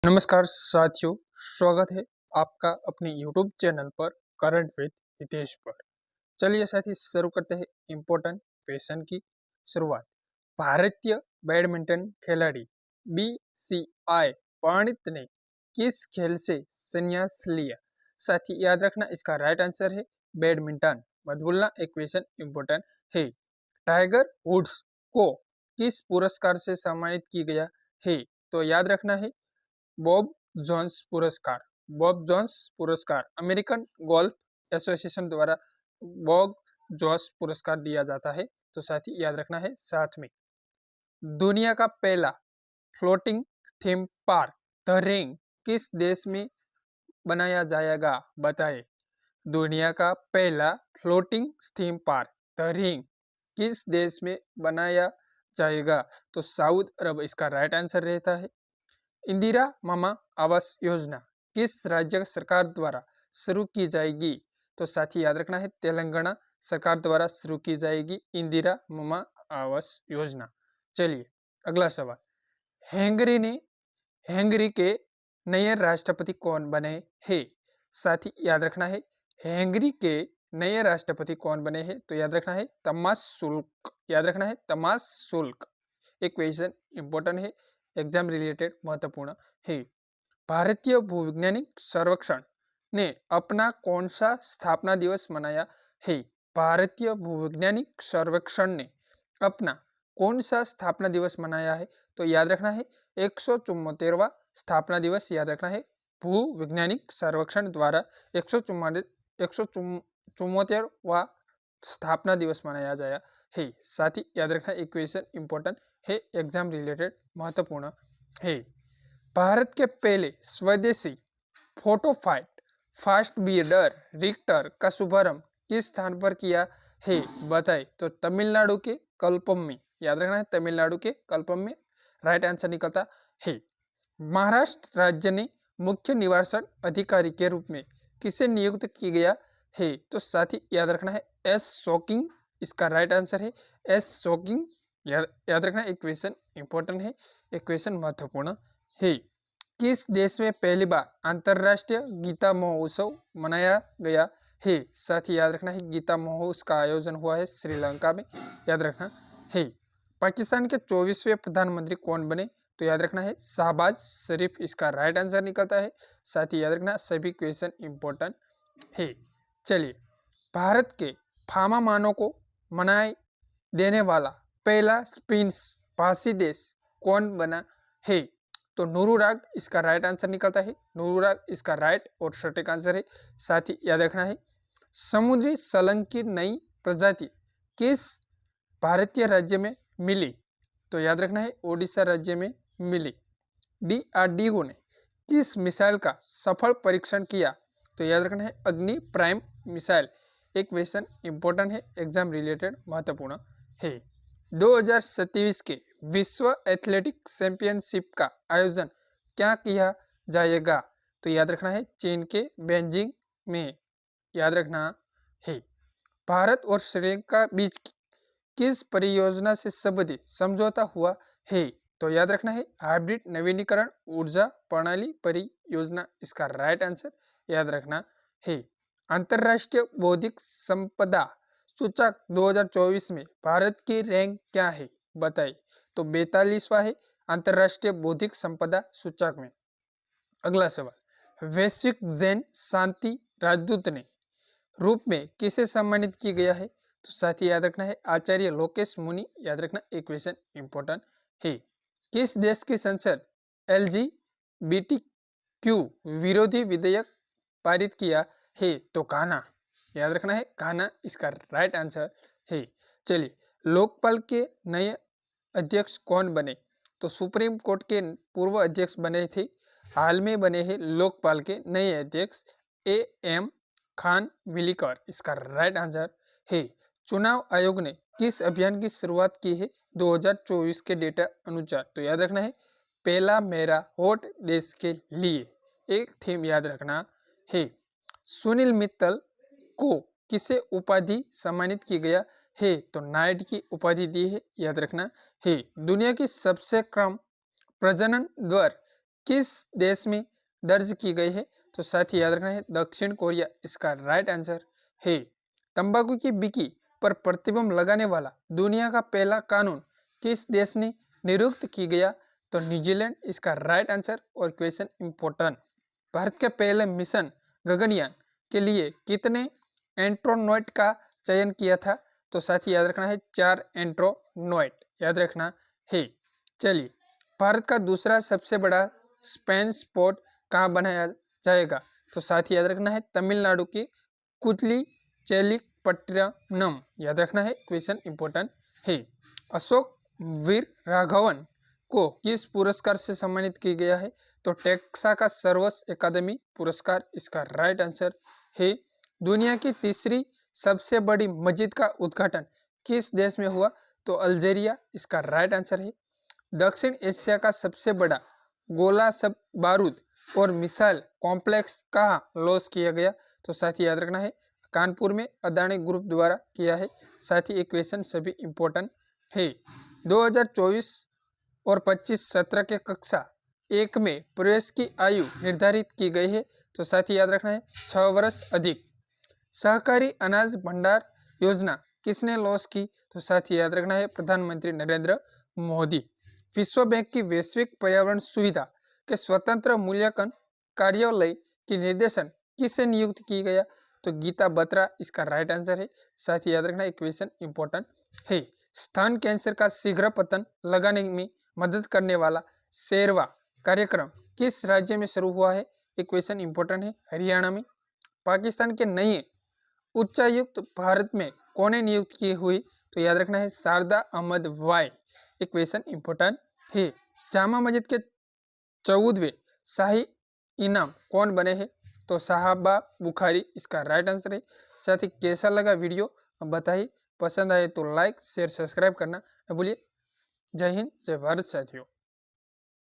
नमस्कार साथियों, स्वागत है आपका अपने YouTube चैनल पर करंट विद हितेश पर। चलिए साथी शुरू करते हैं इम्पोर्टेंट क्वेश्चन की शुरुआत। भारतीय बैडमिंटन खिलाड़ी BCI पंडित ने किस खेल से संन्यास लिया? साथी याद रखना, इसका राइट आंसर है बैडमिंटन। मत भूलना, एक क्वेश्चन इम्पोर्टेंट है। टाइगर वुड्स को किस पुरस्कार से सम्मानित किया गया है? तो याद रखना है बॉब जोन्स पुरस्कार। बॉब जोन्स पुरस्कार अमेरिकन गोल्फ एसोसिएशन द्वारा बॉब जोन्स पुरस्कार दिया जाता है। तो साथ ही याद रखना है। साथ में दुनिया का पहला floating theme park the ring किस देश में बनाया जाएगा? बताएं। दुनिया का पहला floating theme park the ring किस देश में बनाया जाएगा? तो सऊदी अरब इसका राइट आंसर रहता है। इंदिरा मामा आवास योजना किस राज्य सरकार द्वारा शुरू की जाएगी? तो साथी याद रखना है तेलंगाना सरकार द्वारा शुरू की जाएगी इंदिरा मामा आवास योजना। चलिए अगला सवाल। हैंगरी के नए राष्ट्रपति कौन बने हैं? साथी याद रखना है हैंगरी के नए राष्ट्रपति कौन बने हैं? तो याद रखना है तमास शुल्क। याद रखना है तमास शुल्क। एक क्वेश्चन इंपॉर्टेंट है, एग्जाम रिलेटेड महत्वपूर्ण है। भारतीय भूवैज्ञानिक सर्वेक्षण ने अपना कौन सा स्थापना दिवस मनाया है? भारतीय भूवैज्ञानिक सर्वेक्षण ने अपना कौन सा स्थापना दिवस मनाया है? तो याद रखना है 174वां स्थापना दिवस। याद रखना है भूवैज्ञानिक सर्वेक्षण द्वारा 174वां स्थापना दिवस मनाया गया है। साथ ही याद रखना एक क्वेश्चन इंपॉर्टेंट है, एग्जाम रिलेटेड महत्वपूर्ण है। भारत के पहले स्वदेशी फोटो फाइट फास्ट बियर्डर रिक्टर का शुभारंभ किस स्थान पर किया है? बताएं। तो तमिलनाडु के कल्पम में। याद रखना है तमिलनाडु के कल्पम में राइट आंसर निकलता है। महाराष्ट्र राज्य ने मुख्य निर्वाचन अधिकारी के रूप में किसे नियुक्त किया गया है? तो साथ ही याद रखना है एस शोकिंग इसका राइट आंसर है। एस शोकिंग याद रखना, एक क्वेश्चन इंपॉर्टेंट है, एक क्वेश्चन महत्वपूर्ण है। किस देश में पहली बार अंतरराष्ट्रीय गीता महोत्सव मनाया गया है? साथ ही याद रखना है गीता महोत्सव का आयोजन हुआ है श्रीलंका में। याद रखना है। पाकिस्तान के 24वें प्रधानमंत्री कौन बने? तो याद रखना है शहबाज शरीफ इसका राइट आंसर निकलता है। साथ ही याद रखना सभी क्वेश्चन इंपॉर्टेंट है। चलिए, भारत के फार्मा मानव को मनाए देने वाला पहला स्पेनिश भाषी देश कौन बना है? तो नूरूराग इसका राइट आंसर निकलता है। नूरूराग इसका राइट और सटीक आंसर है। साथ ही याद रखना है समुद्री सलंग की नई प्रजाति किस भारतीय राज्य में मिली? तो याद रखना है ओडिशा राज्य में मिली। DRDO ने किस मिसाइल का सफल परीक्षण किया? तो याद रखना है अग्नि प्राइम मिसाइल। एक क्वेश्चन इंपॉर्टेंट है, एग्जाम रिलेटेड महत्वपूर्ण है। 2027 के विश्व एथलेटिक चैंपियनशिप का आयोजन क्या किया जाएगा? तो याद रखना है चीन के बेजिंग में। याद रखना है। भारत और श्रीलंका बीच किस परियोजना से संबंधित समझौता हुआ है? तो याद रखना है हाइब्रिड नवीनीकरण ऊर्जा प्रणाली परियोजना इसका राइट आंसर याद रखना है। अंतर्राष्ट्रीय बौद्धिक संपदा सूचक 2024 में भारत की रैंक क्या है? बताइए। तो 42वां है अंतर्राष्ट्रीय बौद्धिक संपदा सूचक में। अगला सवाल। वैश्विक जैन शांति राजदूत ने रूप में किसे सम्मानित किया गया है? तो साथ ही याद रखना है आचार्य लोकेश मुनि। याद रखना, एक क्वेश्चन इंपॉर्टेंट है। किस देश की संसद LGBTQ विरोधी विधेयक पारित किया है? तो घाना। याद रखना है घाना इसका राइट आंसर है। चलिए, लोकपाल के नए अध्यक्ष कौन बने? तो सुप्रीम कोर्ट के पूर्व अध्यक्ष बने थे, हाल में बने हैं लोकपाल के नए अध्यक्ष AM खान विलिकर इसका राइट आंसर है। चुनाव आयोग ने किस अभियान की शुरुआत की है 2024 के डेटा अनुसार? तो याद रखना है पहला मेरा वोट देश के लिए। एक थीम याद रखना है। सुनील मित्तल को किसे उपाधि सम्मानित किया गया है? तो नाइट की उपाधि दी है। याद रखना है। दुनिया की सबसे कम प्रजनन दर किस देश में दर्ज की गई है? तो साथी याद रखना है दक्षिण कोरिया इसका राइट आंसर है। तंबाकू की बिक्री पर प्रतिबंध लगाने वाला दुनिया का पहला कानून किस देश ने नियुक्त की गया? तो न्यूजीलैंड इसका राइट आंसर। और क्वेश्चन इंपॉर्टेंट, भारत के पहले मिशन गगनयान के लिए कितने एस्ट्रोनॉट का चयन किया था? तो साथी याद रखना है 4 एस्ट्रोनॉट याद रखना है। चलिए, भारत का दूसरा सबसे बड़ा स्पेस पोर्ट कहाँ बनाया जाएगा? तो साथी याद रखना है तमिलनाडु के कुतली चेलिकपट्टनम याद रखना है। क्वेश्चन इंपॉर्टेंट है। अशोक वीर राघवन को किस पुरस्कार से सम्मानित किया गया है? तो टेक्सा का सर्वोच्च अकादमी पुरस्कार इसका राइट आंसर है। दुनिया की तीसरी सबसे बड़ी मस्जिद का उद्घाटन किस देश में हुआ? तो अल्जीरिया इसका राइट आंसर है। दक्षिण एशिया का सबसे बड़ा गोला सब बारूद और मिसाइल कॉम्प्लेक्स कहाँ लॉन्च किया गया? तो साथी याद रखना है कानपुर में अदानी ग्रुप द्वारा किया है। साथ ही एक क्वेश्चन सभी इंपॉर्टेंट है। 2024 और 25 सत्र के कक्षा 1 में प्रवेश की आयु निर्धारित की गई है। तो साथी याद रखना है 6 वर्ष अधिक। सहकारी अनाज भंडार योजना किसने लॉन्च की? तो साथी याद रखना है प्रधानमंत्री नरेंद्र मोदी। विश्व बैंक की वैश्विक पर्यावरण सुविधा के स्वतंत्र मूल्यांकन कार्यालय की निर्देशन किससे नियुक्त की गया? तो गीता बत्रा इसका राइट आंसर है। साथ ही याद रखना एक क्वेश्चन इंपॉर्टेंट है। स्तन कैंसर का शीघ्र पतन लगाने में मदद करने वाला शेरवा कार्यक्रम किस राज्य में शुरू हुआ है? एक क्वेश्चन इंपॉर्टेंट है, हरियाणा में। पाकिस्तान के नए उच्चायुक्त भारत में कौन नियुक्त की हुई? तो याद रखना है शारदा अहमद वाई। एक क्वेश्चन इंपॉर्टेंट है। जामा मस्जिद के 14वें शाही इमाम कौन बने हैं? तो साहबा बुखारी इसका राइट आंसर है। साथ ही कैसा लगा वीडियो बताइए, पसंद आए तो लाइक शेयर सब्सक्राइब करना न भूलिए। जय हिंद, जय भारत साथियों।